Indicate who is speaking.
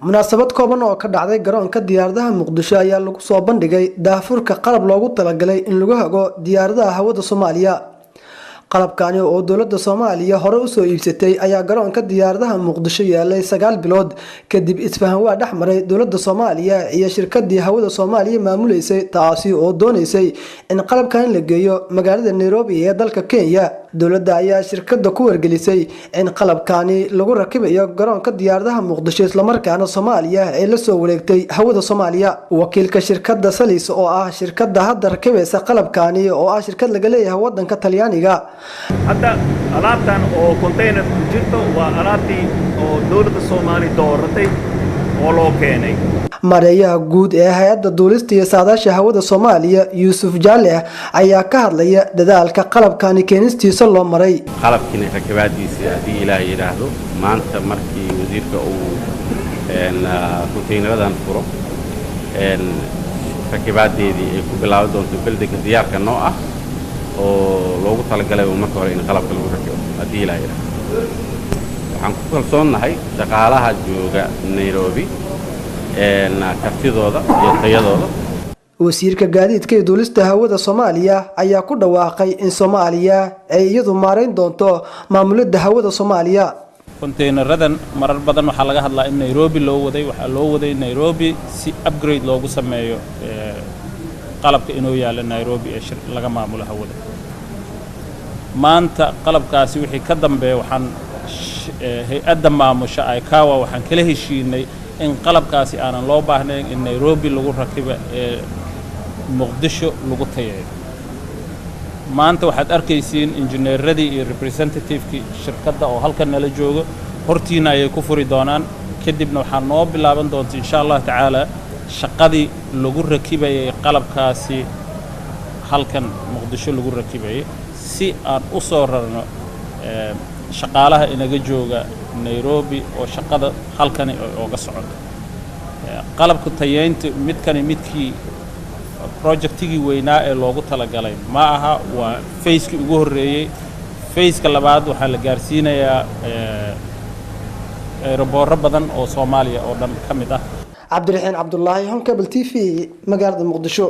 Speaker 1: munaasabad kooban oo ka dhacday garoonka diyaaradaha Muqdisho ayaa lagu soo bandhigay daafurka qalab loogu talagalay in lagu hago diyaaradaha hawada Soomaaliya. qalabkani oo dawladda Soomaaliya hore u soo iibsatay ayaa garoonka diyaaradaha Muqdisho yeelay 9 bilood kadib isfahan waa dhaxmaray dawladda Soomaaliya iyo shirkadii hawada Soomaaliya maamuleysay taasi oo doonaysay in qalabkan la geeyo magaalada Nairobi ee dalka Kenya. dawladda ayaa shirkadda ku wargelisay in qalabkani lagu rakibayo garoonka diyaaradaha Muqdisho isla markaana Soomaaliya ay la soo wareegtay hawada Soomaaliya. wakiilka shirkadda Salis oo ah shirkadda hadda rakibaysa qalabkani oo ah shirkad laga leeyahay wadanka Talyaaniga.
Speaker 2: hadda alaabtan oo container ku jirto waa alaabtii oo dawladda Soomaaliya dooratay oo loo keenay.
Speaker 1: mareeyaha guud ee hay'adda duulista iyo saadaasha hawada Soomaaliya Yuusuf Jaale ayaa ka hadlaya dadaalka qalabkani keenistiisa loo maray.
Speaker 3: qalabkani rakibaadiisa hadii Ilaahay yiraahdo maanta markii wasiirka uu containeradan furo rakibaadeedii ay ku bilaabi doonto bildiga diyaarka noo ah oo loogu talagalay marka hore in qalabka lagu rakibo hadii Ilaahay yiraahdo. waxaan ku kalsoonahay shaqaalaha jooga Nairobi kartidooda iyo tayadooda.
Speaker 1: wasiirka gaadiidka iyo duulista hawada Soomaaliya ayaa ku dhawaaqay in Soomaaliya ay iyadu maareyn doonto maamulada hawada Soomaaliya.
Speaker 4: containeradan marar badan waxa laga hadlaa in Nairobi loo waday Nairobi si upgrade loogu sameeyo qalabka inuu yaalo Nairobi ee laga maamulo hawada. maanta qalabkaasi wixii ka dambeeyay waxaan hay'adda maamusha ay kaawa waxaan kala heshiinay in qalabkaasi aanan loo baahnayn in Nairobi lagu rakibo ee Muqdisho lagu tayeeyo. maanta waxaad arkaysiin injineeradii iyo representative-kii shirkadda oo halkan nala joogo hortiina ay ku furi doonaan kadibna waxaan noo bilaaban doontaa insha Allah tacaala shaqadii lagu rakibayay qalabkaasi halkan Muqdisho lagu rakibayay si aan u soo rarno shaqaalaha inaga jooga Nairobi oo shaqada halkan ooga socoto. qalabka tayeynta midkii projectigi weynaa ee loogu talagalay ma aha waa phase-kii ugu horeeyay. phase-ka labaad waxa la gaarsiinayaa aeroboorro badan oo Soomaaliya oo dhan kamid ah.
Speaker 1: Cabdiraxiin Cabdullaahi Honkabel TV magaalada Muqdisho.